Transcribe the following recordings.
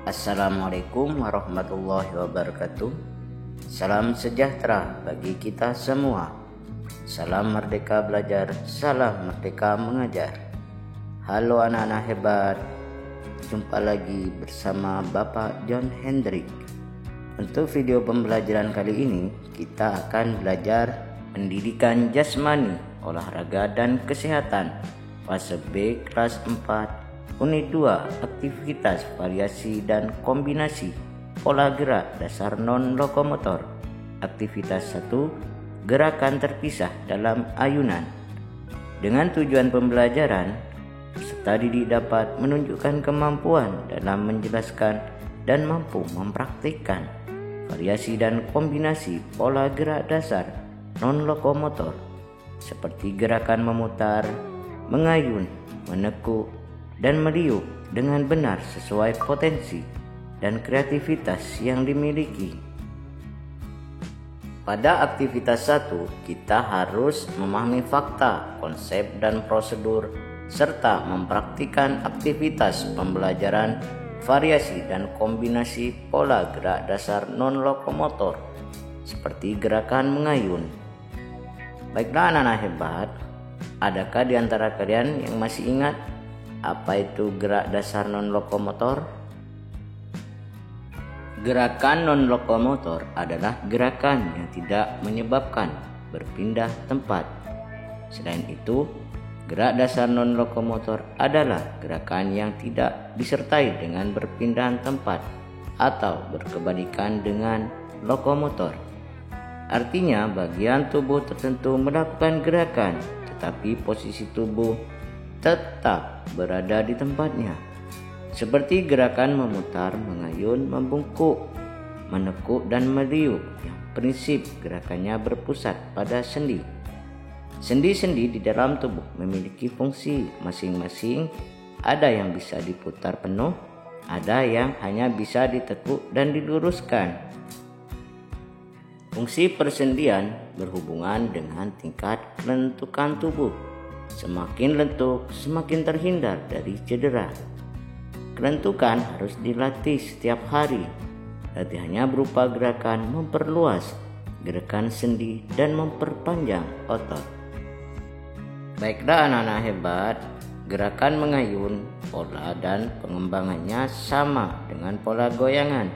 Assalamualaikum warahmatullahi wabarakatuh. Salam sejahtera bagi kita semua. Salam merdeka belajar, salam merdeka mengajar. Halo anak-anak hebat, jumpa lagi bersama Bapak John Hendrik. Untuk video pembelajaran kali ini, kita akan belajar pendidikan jasmani, olahraga dan kesehatan fase B kelas 4 Unit 2, aktivitas variasi dan kombinasi pola gerak dasar non-lokomotor. Aktivitas 1, gerakan terpisah dalam ayunan. Dengan tujuan pembelajaran, peserta didik dapat menunjukkan kemampuan dalam menjelaskan dan mampu mempraktikkan variasi dan kombinasi pola gerak dasar non-lokomotor seperti gerakan memutar, mengayun, menekuk, dan meliuk dengan benar sesuai potensi dan kreativitas yang dimiliki. Pada aktivitas 1, kita harus memahami fakta, konsep, dan prosedur serta mempraktikkan aktivitas pembelajaran variasi dan kombinasi pola gerak dasar non-lokomotor seperti gerakan mengayun. Baiklah anak-anak hebat, adakah di antara kalian yang masih ingat apa itu gerak dasar non-lokomotor? Gerakan non-lokomotor adalah gerakan yang tidak menyebabkan berpindah tempat. Selain itu, gerak dasar non-lokomotor adalah gerakan yang tidak disertai dengan berpindahan tempat atau berkebalikan dengan lokomotor. Artinya, bagian tubuh tertentu melakukan gerakan, tetapi posisi tubuh tetap berada di tempatnya, seperti gerakan memutar, mengayun, membungkuk, menekuk, dan meliuk yang prinsip gerakannya berpusat pada sendi. Sendi-sendi di dalam tubuh memiliki fungsi masing-masing. Ada yang bisa diputar penuh, ada yang hanya bisa ditekuk dan diluruskan. Fungsi persendian berhubungan dengan tingkat kelentukan tubuh. Semakin lentuk, semakin terhindar dari cedera. Kelentukan harus dilatih setiap hari. Latihannya berupa gerakan memperluas gerakan sendi dan memperpanjang otot. Baiklah anak-anak hebat, gerakan mengayun, pola dan pengembangannya sama dengan pola goyangan.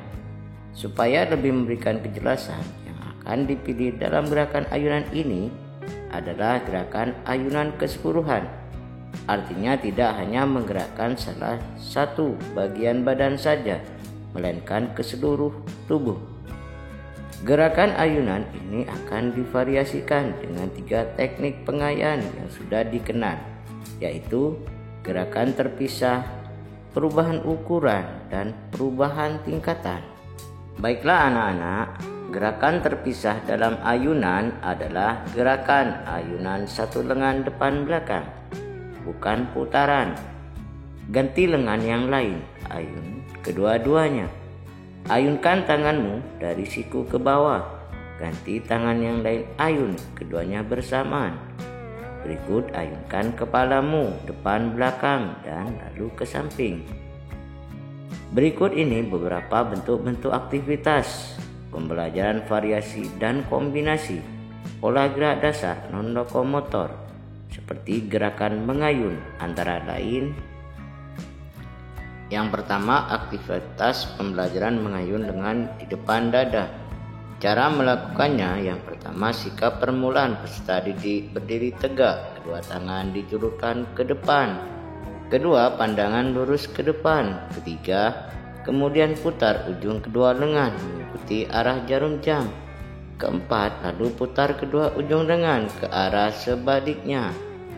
Supaya lebih memberikan kejelasan, yang akan dipilih dalam gerakan ayunan ini adalah gerakan ayunan keseluruhan. Artinya tidak hanya menggerakkan salah satu bagian badan saja, melainkan ke seluruh tubuh. Gerakan ayunan ini akan divariasikan dengan 3 teknik pengayaan yang sudah dikenal, yaitu gerakan terpisah, perubahan ukuran, dan perubahan tingkatan. Baiklah anak-anak, gerakan terpisah dalam ayunan adalah gerakan ayunan satu lengan depan belakang, bukan putaran. Ganti lengan yang lain, ayun kedua-duanya. Ayunkan tanganmu dari siku ke bawah, ganti tangan yang lain, ayun keduanya bersamaan. Berikut ayunkan kepalamu depan belakang dan lalu ke samping. Berikut ini beberapa bentuk-bentuk aktivitas pembelajaran variasi dan kombinasi pola gerak dasar non-lokomotor seperti gerakan mengayun, antara lain. Yang pertama, aktivitas pembelajaran mengayun dengan di depan dada. Cara melakukannya, yang pertama, sikap permulaan peserta didik berdiri tegak, kedua tangan dijulurkan ke depan. Kedua, pandangan lurus ke depan. Ketiga, kemudian putar ujung kedua lengan mengikuti arah jarum jam. Keempat, lalu putar kedua ujung lengan ke arah sebaliknya.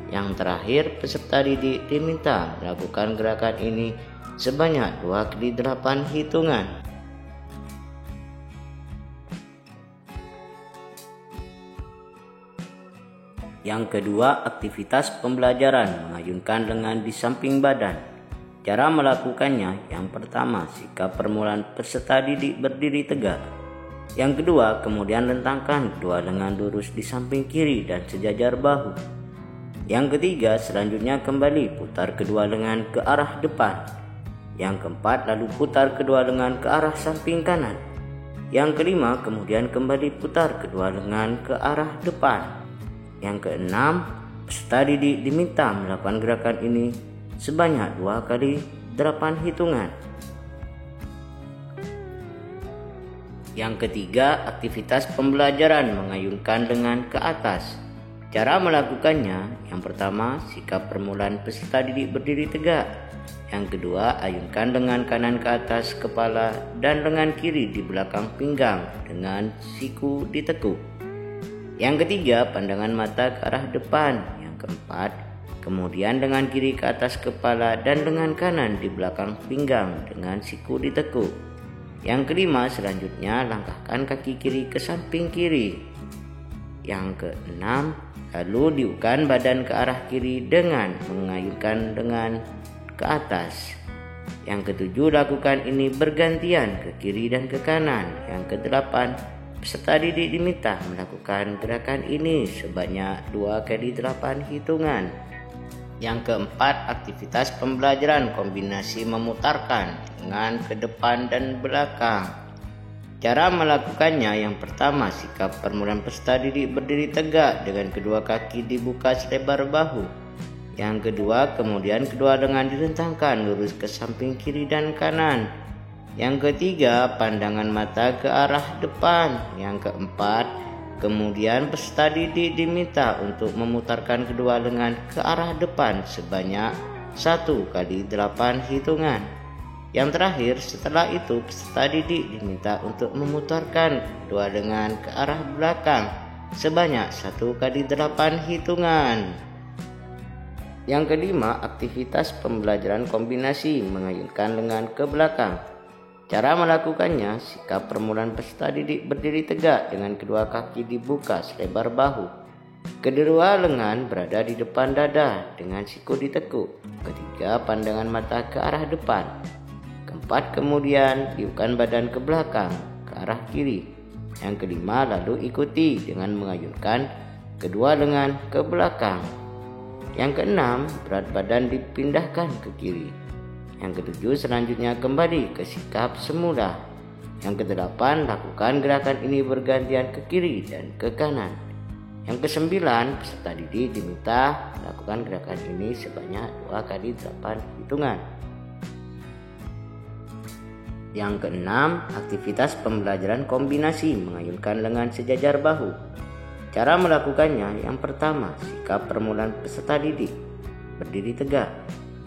Yang terakhir, peserta didik diminta melakukan gerakan ini sebanyak 2 kali 8 hitungan. Yang kedua, aktivitas pembelajaran mengayunkan lengan di samping badan. Cara melakukannya, yang pertama, sikap permulaan peserta didik berdiri tegak. Yang kedua, kemudian lentangkan kedua lengan lurus di samping kiri dan sejajar bahu. Yang ketiga, selanjutnya kembali putar kedua lengan ke arah depan. Yang keempat, lalu putar kedua lengan ke arah samping kanan. Yang kelima, kemudian kembali putar kedua lengan ke arah depan. Yang keenam, peserta didik diminta melakukan gerakan ini sebanyak 2 kali 8 hitungan. Yang ketiga, aktivitas pembelajaran mengayunkan lengan ke atas. Cara melakukannya, yang pertama, sikap permulaan peserta didik berdiri tegak. Yang kedua, ayunkan lengan kanan ke atas kepala dan lengan kiri di belakang pinggang dengan siku ditekuk. Yang ketiga, pandangan mata ke arah depan. Yang keempat, kemudian lengan kiri ke atas kepala dan lengan kanan di belakang pinggang dengan siku ditekuk. Yang kelima, selanjutnya langkahkan kaki kiri ke samping kiri. Yang keenam, lalu diukkan badan ke arah kiri dengan mengayunkan lengan ke atas. Yang ketujuh, lakukan ini bergantian ke kiri dan ke kanan. Yang kedelapan, peserta didik diminta melakukan gerakan ini sebanyak 2 kali 8 hitungan. Yang keempat, aktivitas pembelajaran kombinasi memutarkan lengan ke depan dan belakang. Cara melakukannya, yang pertama, sikap permulaan peserta didik berdiri tegak dengan kedua kaki dibuka selebar bahu. Yang kedua, kemudian kedua lengan direntangkan lurus ke samping kiri dan kanan. Yang ketiga, pandangan mata ke arah depan. Yang keempat, kemudian peserta didik diminta untuk memutarkan kedua lengan ke arah depan sebanyak 1 kali 8 hitungan. Yang terakhir, setelah itu peserta didik diminta untuk memutarkan kedua lengan ke arah belakang sebanyak 1 kali 8 hitungan. Yang kelima, aktivitas pembelajaran kombinasi mengayunkan lengan ke belakang. Cara melakukannya, sikap permulaan peserta didik berdiri tegak dengan kedua kaki dibuka selebar bahu. Kedua lengan berada di depan dada dengan siku ditekuk. Ketiga, pandangan mata ke arah depan. Keempat, kemudian tiupkan badan ke belakang ke arah kiri. Yang kelima, lalu ikuti dengan mengayunkan kedua lengan ke belakang. Yang keenam, berat badan dipindahkan ke kiri. Yang ketujuh, selanjutnya kembali ke sikap semula. Yang kedelapan, lakukan gerakan ini bergantian ke kiri dan ke kanan. Yang kesembilan, peserta didik diminta melakukan gerakan ini sebanyak 2 kali 8 hitungan. Yang keenam, aktivitas pembelajaran kombinasi mengayunkan lengan sejajar bahu. Cara melakukannya, yang pertama, sikap permulaan peserta didik berdiri tegak.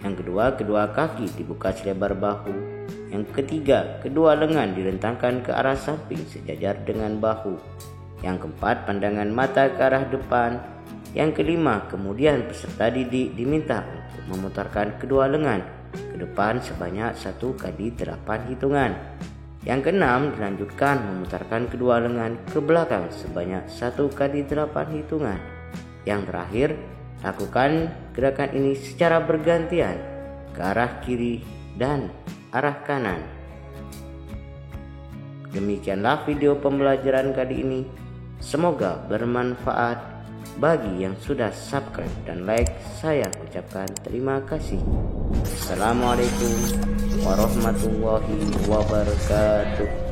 Yang kedua, kedua kaki dibuka selebar bahu. Yang ketiga, kedua lengan direntangkan ke arah samping sejajar dengan bahu. Yang keempat, pandangan mata ke arah depan. Yang kelima, kemudian peserta didik diminta untuk memutarkan kedua lengan ke depan sebanyak 1 kali 8 hitungan. Yang keenam, dilanjutkan memutarkan kedua lengan ke belakang sebanyak 1 kali 8 hitungan. Yang terakhir, lakukan gerakan ini secara bergantian ke arah kiri dan arah kanan. Demikianlah video pembelajaran kali ini. Semoga bermanfaat. Bagi yang sudah subscribe dan like, saya ucapkan terima kasih. Assalamualaikum warahmatullahi wabarakatuh.